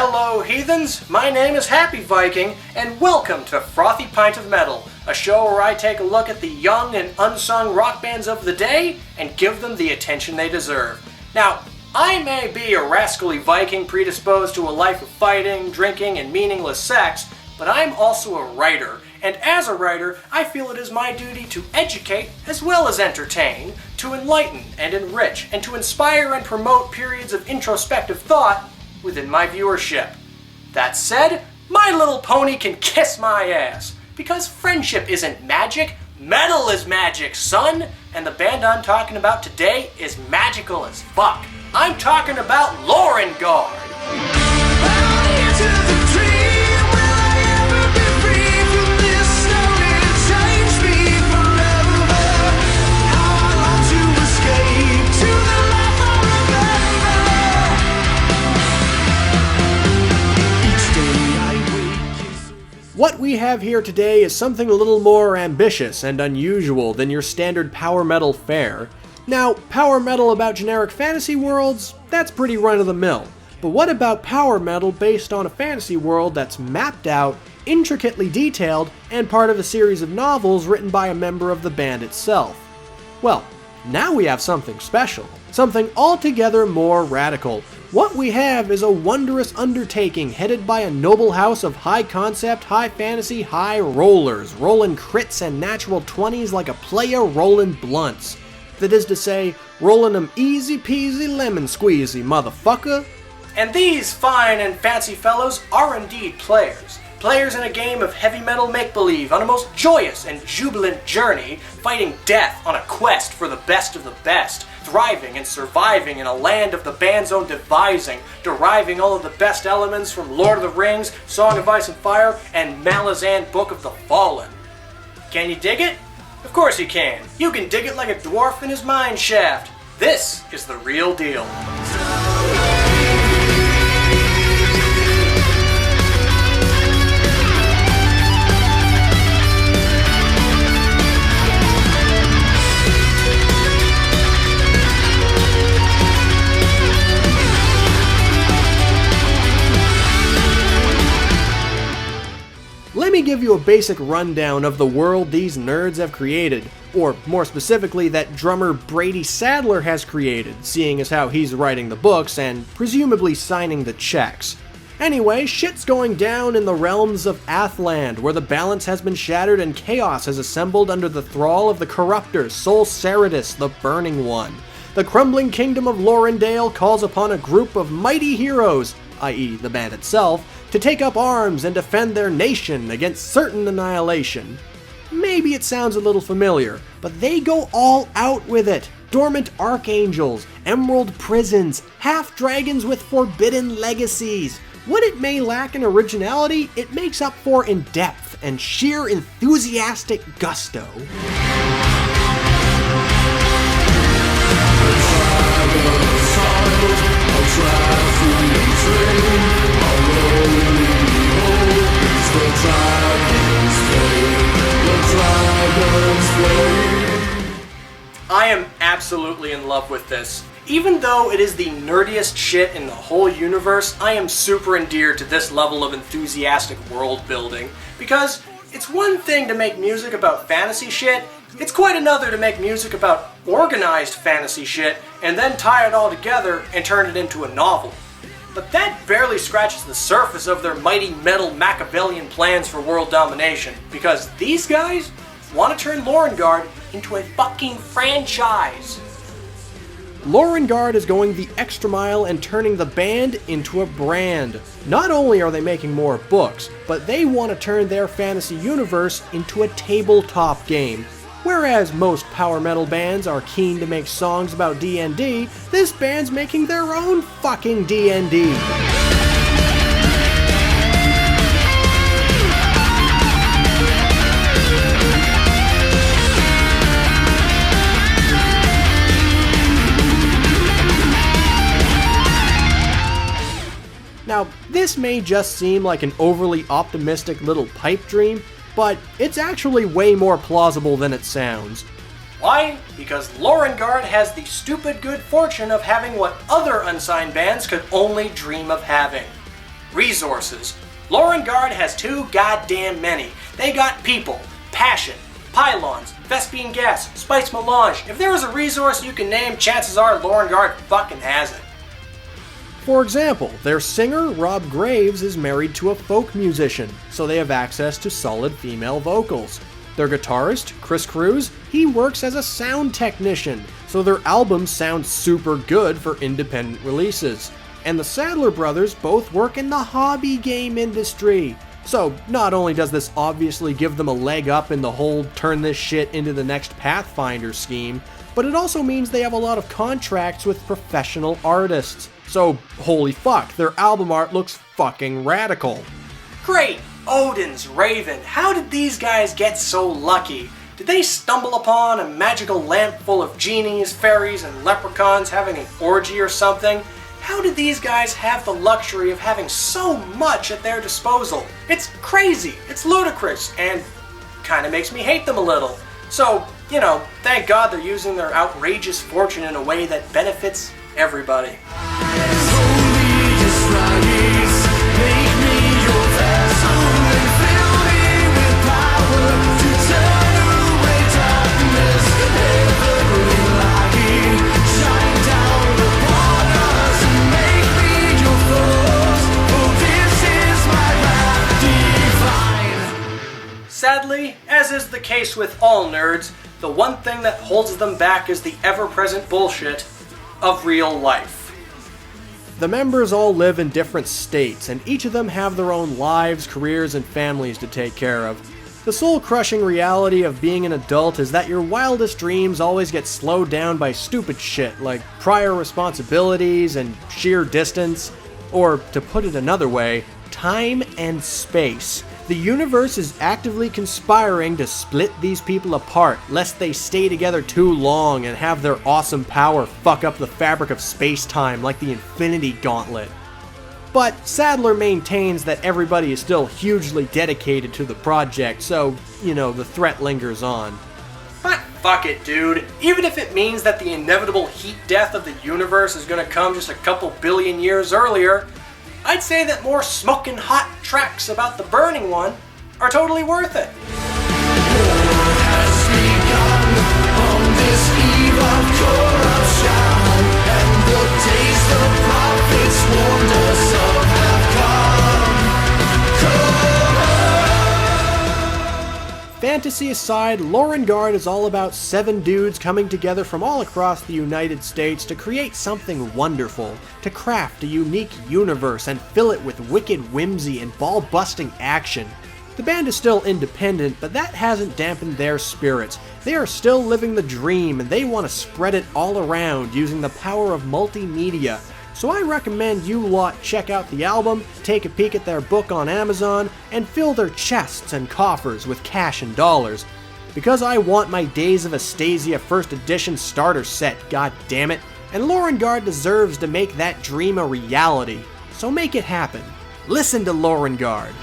Hello heathens, my name is Happy Viking, and welcome to Frothy Pint of Metal, a show where I take a look at the young and unsung rock bands of the day and give them the attention they deserve. Now, I may be a rascally Viking predisposed to a life of fighting, drinking, and meaningless sex, but I'm also a writer, and as a writer, I feel it is my duty to educate as well as entertain, to enlighten and enrich, and to inspire and promote periods of introspective thought within my viewership. That said, My Little Pony can kiss my ass, because friendship isn't magic, metal is magic, son! And the band I'm talking about today is magical as fuck. I'm talking about Lorenguard! What we have here today is something a little more ambitious and unusual than your standard power metal fare. Now, power metal about generic fantasy worlds, that's pretty run-of-the-mill. But what about power metal based on a fantasy world that's mapped out, intricately detailed, and part of a series of novels written by a member of the band itself? Well, now we have something special, something altogether more radical. What we have is a wondrous undertaking headed by a noble house of high concept, high fantasy, high rollers, rolling crits and natural 20s like a player rolling blunts. That is to say, rolling them easy peasy lemon squeezy, motherfucker. And these fine and fancy fellows are indeed players. Players in a game of heavy metal make-believe on a most joyous and jubilant journey, fighting death on a quest for the best of the best, thriving and surviving in a land of the band's own devising, deriving all of the best elements from Lord of the Rings, Song of Ice and Fire, and Malazan Book of the Fallen. Can you dig it? Of course you can. You can dig it like a dwarf in his mine shaft. This is the real deal. Let me give you a basic rundown of the world these nerds have created, or more specifically that drummer Brady Sadler has created, seeing as how he's writing the books and presumably signing the checks. Anyway, shit's going down in the realms of Athland, where the balance has been shattered and chaos has assembled under the thrall of the corruptor Sol Ceridus, the Burning One. The crumbling kingdom of Lorendale calls upon a group of mighty heroes, i.e. the band itself, to take up arms and defend their nation against certain annihilation. Maybe it sounds a little familiar, but they go all out with it. Dormant archangels, emerald prisons, half-dragons with forbidden legacies. What it may lack in originality, it makes up for in depth and sheer enthusiastic gusto. I am absolutely in love with this. Even though it is the nerdiest shit in the whole universe, I am super endeared to this level of enthusiastic world building. Because it's one thing to make music about fantasy shit, it's quite another to make music about organized fantasy shit and then tie it all together and turn it into a novel. But that barely scratches the surface of their mighty metal Machiavellian plans for world domination, because these guys want to turn Lorenguard into a fucking franchise. Lorenguard is going the extra mile and turning the band into a brand. Not only are they making more books, but they want to turn their fantasy universe into a tabletop game. Whereas most power metal bands are keen to make songs about D&D, this band's making their own fucking D&D. Now, this may just seem like an overly optimistic little pipe dream, but it's actually way more plausible than it sounds. Why? Because Lorenguard has the stupid good fortune of having what other unsigned bands could only dream of having. Resources. Lorenguard has too goddamn many. They got people, passion, pylons, Vespine gas, spice melange. If there was a resource you can name, chances are Lorenguard fucking has it. For example, their singer, Rob Graves, is married to a folk musician, so they have access to solid female vocals. Their guitarist, Chris Cruz, he works as a sound technician, so their albums sound super good for independent releases. And the Sadler brothers both work in the hobby game industry. So not only does this obviously give them a leg up in the whole turn this shit into the next Pathfinder scheme, but it also means they have a lot of contracts with professional artists. So holy fuck, their album art looks fucking radical. Great! Odin's Raven, how did these guys get so lucky? Did they stumble upon a magical lamp full of genies, fairies, and leprechauns having an orgy or something? How did these guys have the luxury of having so much at their disposal? It's crazy, it's ludicrous, and kinda makes me hate them a little. So, you know, thank God they're using their outrageous fortune in a way that benefits everybody. Sadly, as is the case with all nerds, the one thing that holds them back is the ever-present bullshit of real life. The members all live in different states, and each of them have their own lives, careers, and families to take care of. The soul-crushing reality of being an adult is that your wildest dreams always get slowed down by stupid shit like prior responsibilities and sheer distance, or, to put it another way, time and space. The universe is actively conspiring to split these people apart, lest they stay together too long and have their awesome power fuck up the fabric of space-time like the Infinity Gauntlet. But Sadler maintains that everybody is still hugely dedicated to the project, so, you know, the threat lingers on. But fuck it, dude. Even if it means that the inevitable heat death of the universe is gonna come just a couple billion years earlier, I'd say that more smoking hot tracks about the burning one are totally worth it. War has begun on this eve of corruption, and the days the prophets warned us of have come. Fantasy aside, Lorenguard is all about 7 dudes coming together from all across the United States to create something wonderful, to craft a unique universe and fill it with wicked whimsy and ball-busting action. The band is still independent, but that hasn't dampened their spirits. They are still living the dream, and they want to spread it all around using the power of multimedia. So I recommend you lot check out the album, take a peek at their book on Amazon, and fill their chests and coffers with cash and dollars. Because I want my Days of Astasia first edition starter set, goddammit, and Lorenguard deserves to make that dream a reality. So make it happen. Listen to Lorenguard.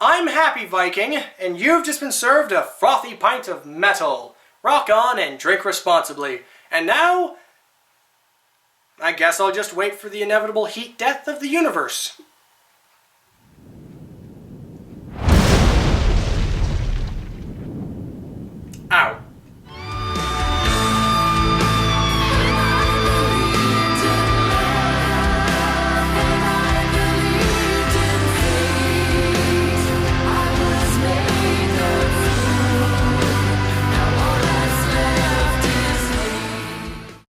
I'm Happy Viking, and you've just been served a frothy pint of metal. Rock on and drink responsibly. And now, I guess I'll just wait for the inevitable heat death of the universe.